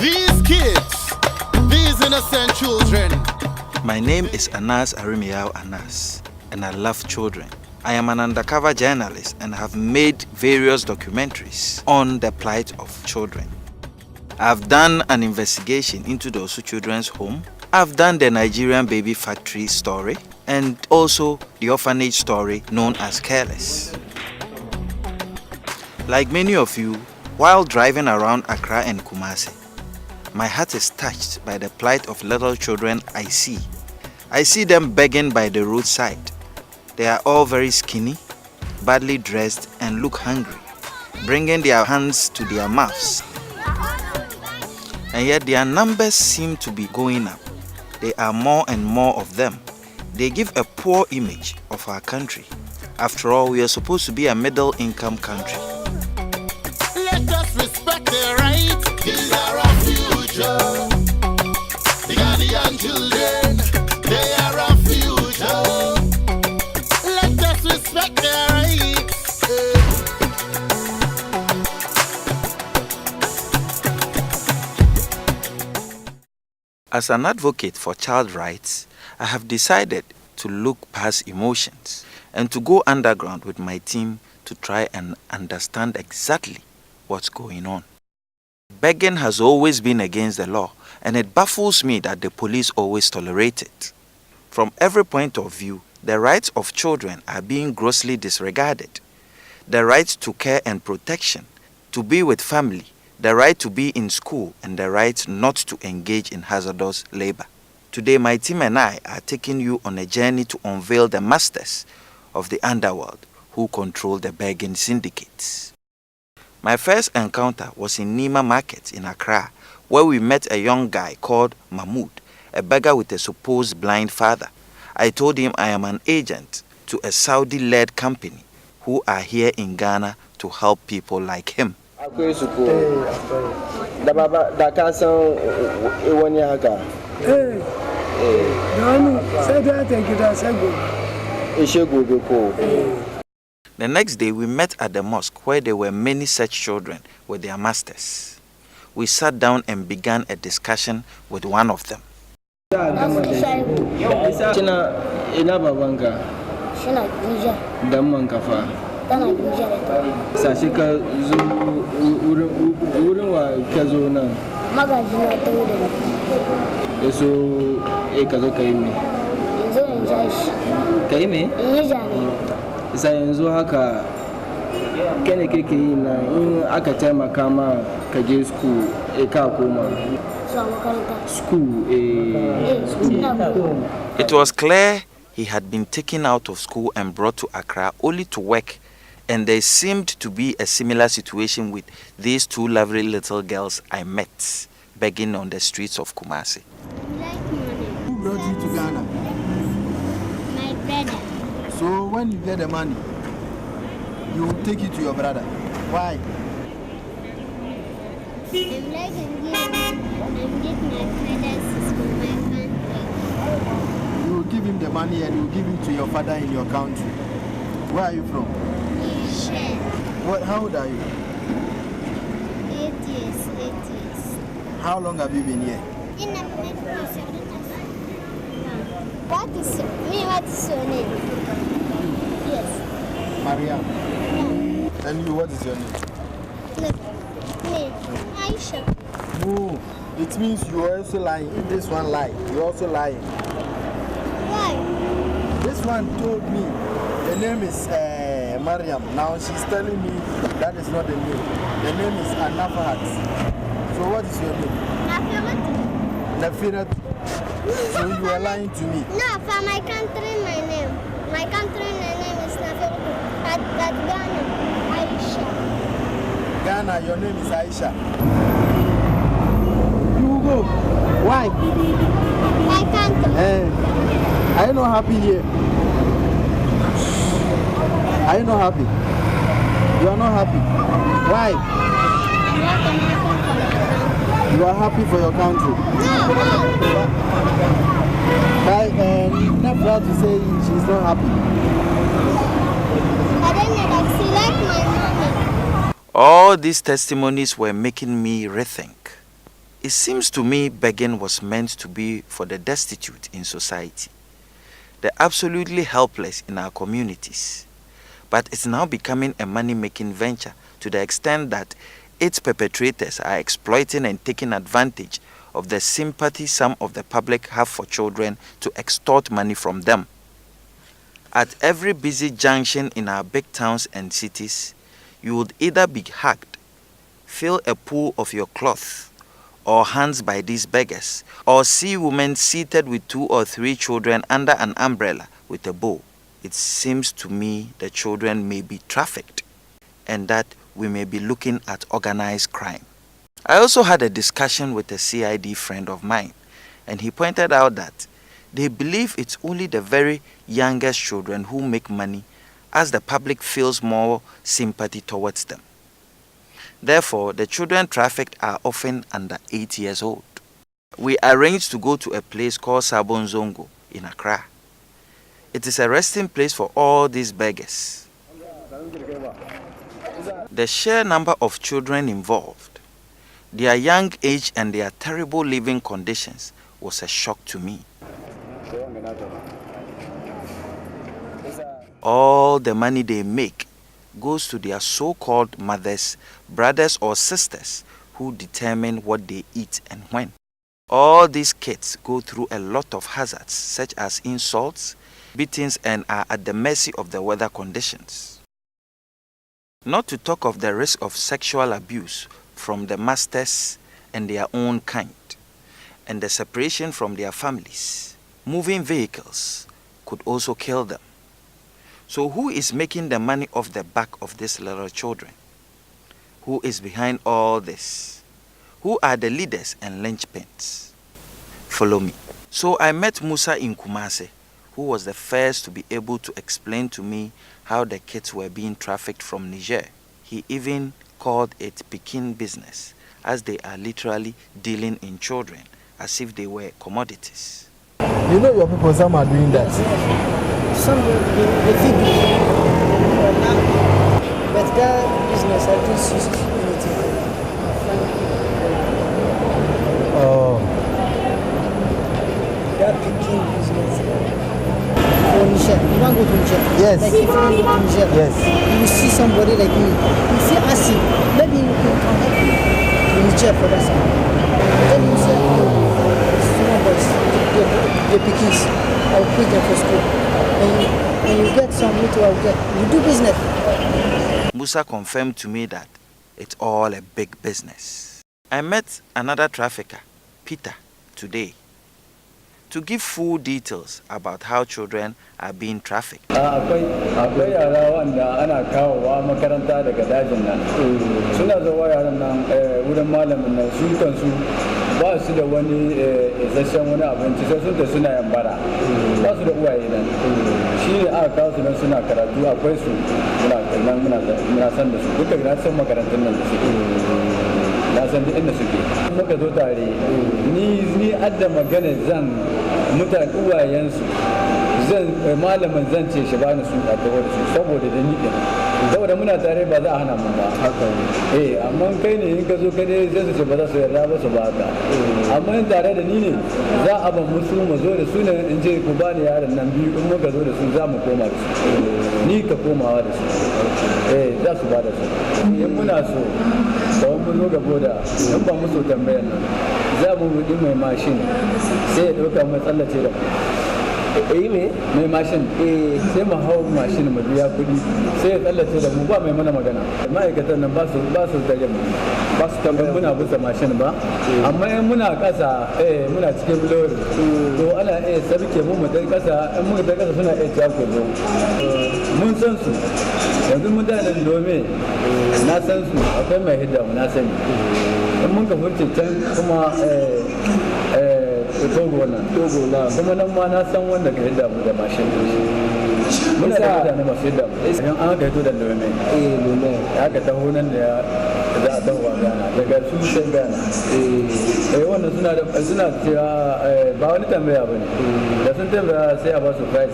These kids, these innocent children. My name is Aremeyaw Anas, and I love children. I am an undercover journalist and have made various documentaries on the plight of children. I've done an investigation into the Osu Children's Home. I've done the Nigerian baby factory story and also the orphanage story known as Careless. Like many of you, while driving around Accra and Kumasi, my heart is touched by the plight of little children I see. I see them begging by the roadside. They are all very skinny, badly dressed, and look hungry, bringing their hands to their mouths. And yet their numbers seem to be going up. There are more and more of them. They give a poor image of our country. After all, we are supposed to be a middle-income country. Let us respect their rights. These are our future. The Ghanaian children, they are our future. Let us respect their rights. As an advocate for child rights, I have decided to look past emotions and to go underground with my team to try and understand exactly what's going on. Begging has always been against the law, and it baffles me that the police always tolerate it. From every point of view, the rights of children are being grossly disregarded. The right to care and protection, to be with family, the right to be in school, and the right not to engage in hazardous labor. Today, my team and I are taking you on a journey to unveil the masters of the underworld who control the begging syndicates. My first encounter was in Nima Market in Accra, where we met a young guy called Mahmoud, a beggar with a supposed blind father. I told him I am an agent to a Saudi-led company who are here in Ghana to help people like him. The next day, we met at the mosque where there were many such children with their masters. We sat down and began a discussion with one of them. Yanzu haka kene keke na in aka taimaka ma ka je school ka koma school. It was clear he had been taken out of school and brought to Accra only to work, and there seemed to be a similar situation with these two lovely little girls I met begging on the streets of Kumasi. Who brought you to Ghana? My brother. So when you get the money, you will take it to your brother. Why? I'm like I'm get my father's from my country. You will give him the money and you will give it to your father in your country. Where are you from? Niger. How old are you? 8 years, 8 years. How long have you been here? In America. What is your name? Yes. Mariam. Yeah. And you, what is your name? Me. Aisha. No. It means you are also lying. If this one lie, you're also lying. Why? This one told me the name is Mariam. Now she's telling me that is not the name. The name is Anafahat. So what is your name? Nafirat. So you are lying to me. No, for my country, my name. My country, my name is Nafirat. At Ghana, Aisha. Ghana, your name is Aisha. You go. Why? My country. Are you not happy here? Are you not happy? You are not happy. Why? You are happy for your country. Not proud to say she's not happy. I don't know, she like my money. All these testimonies were making me rethink. It seems to me begging was meant to be for the destitute in society, the absolutely helpless in our communities. But it's now becoming a money-making venture to the extent that its perpetrators are exploiting and taking advantage of the sympathy some of the public have for children to extort money from them. At every busy junction in our big towns and cities, you would either be hugged, feel a pull of your cloth or hands by these beggars, or see women seated with 2 or 3 children under an umbrella with a bow. It seems to me the children may be trafficked and that we may be looking at organized crime. I also had a discussion with a CID friend of mine, and he pointed out that they believe it's only the very youngest children who make money, as the public feels more sympathy towards them. Therefore, the children trafficked are often under 8 years old. We arranged to go to a place called Sabon Zongo in Accra. It is a resting place for all these beggars. The sheer number of children involved, their young age and their terrible living conditions was a shock to me. All the money they make goes to their so-called mothers, brothers or sisters who determine what they eat and when. All these kids go through a lot of hazards such as insults, beatings, and are at the mercy of the weather conditions. Not to talk of the risk of sexual abuse from the masters and their own kind, and the separation from their families. Moving vehicles could also kill them. So who is making the money off the back of these little children? Who is behind all this? Who are the leaders and linchpins? Follow me. So I met Musa in Kumasi, who was the first to be able to explain to me how the kids were being trafficked from Niger. He even called it Pekin business, as they are literally dealing in children as if they were commodities. You know your people, some are doing that. Some they feed but that business I don't see anything. Oh. That Pekin business. For Niger, you want to go to Niger? Yes. Like if you want to go to Niger, Yes. you see somebody like me. If you ask him, maybe you can help you to Niger for that. Then you say, small boys, the Pekins, I'll put them for school. And you get some little, I'll get. You do business. Musa confirmed to me that it's all a big business. I met another trafficker, Peter, today, to give full details about how children are being trafficked. Akwai yara wanda ana kawowa makaranta daga dajin nan. Suna zuwa yaran nan wurin malamin nan su kansu ba su da wani isasshen wani abinci sai sun ta suna yambara. Ba su da uwaye nan. Shi ne aka kawo su nan suna karatu akwai su muna san da su duka na san makarantun nan da suke. Na san duk inda suke. Muka zo tare ni adda magana zan mutane uwayensu zan malamin zan ce shi bani su a tawo da su saboda da ni din saboda muna tare ba za a hana mun ba haka amma kai ne in ka zo ka dai zai su ce ba za su yarda ba su ba ka amma in tare da ni ne za a ban musu mu zo da su ne in ce ku bani yaron nan biyu in muka zo da su za mu koma da su ni ka komawa da su za su ba da su in muna so kawai mun zo gabo da in ba musu tambayar nan za mu rudi mai mashin sai ya ɗauka mai tsallace da mai mashin sai mu hau mashin mu biya kuɗi sai ya tsallace da mu ba mai mana magana ma'aikatan nan ba su tare mu ba su tambayar muna bisa mashin ba amma in muna ƙasa muna cikin lori to ana iya sarke mu ta ƙasa in muka ta ƙasa suna iya cewa ku zo mun san su yanzu mutanen dome na san su akwai mai hidda mu na sani in mun ka furce can kuma togo na kuma nan ma na san wanda ka hidda mu da mashin muna da mutane masu hidda mu idan an ka hito da dome ya ka taho nan da za a taho a gana daga su sai gana wannan suna cewa ba wani tambaya ba ne da sun tambaya sai a ba su 5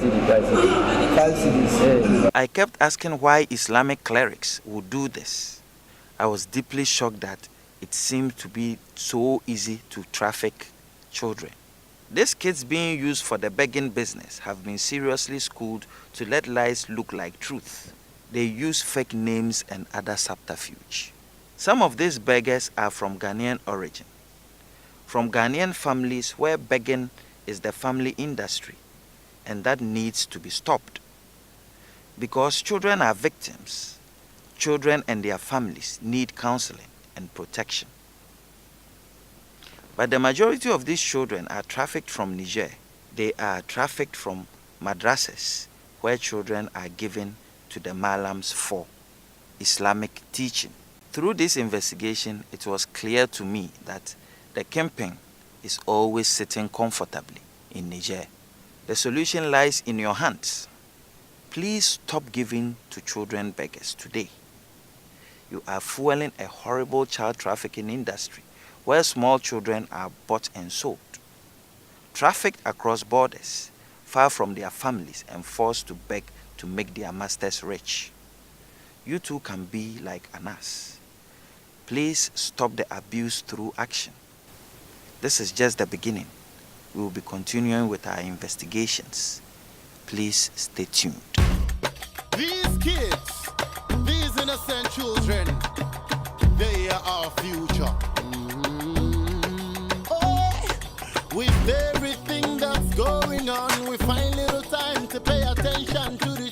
CDs. I kept asking why Islamic clerics would do this. I was deeply shocked that it seemed to be so easy to traffic children. These kids being used for the begging business have been seriously schooled to let lies look like truth. They use fake names and other subterfuge. Some of these beggars are from Ghanaian origin, from Ghanaian families where begging is the family industry, and that needs to be stopped. Because children are victims, children and their families need counseling and protection. But the majority of these children are trafficked from Niger. They are trafficked from madrasas, where children are given to the Malams for Islamic teaching. Through this investigation, it was clear to me that the kingpin is always sitting comfortably in Niger. The solution lies in your hands. Please stop giving to children beggars today. You are fueling a horrible child trafficking industry where small children are bought and sold, trafficked across borders, far from their families and forced to beg to make their masters rich. You too can be like Anas. Please stop the abuse through action. This is just the beginning. We will be continuing with our investigations. Please stay tuned. These kids, these innocent children, they are our future. With everything that's going on, we find little time to pay attention to the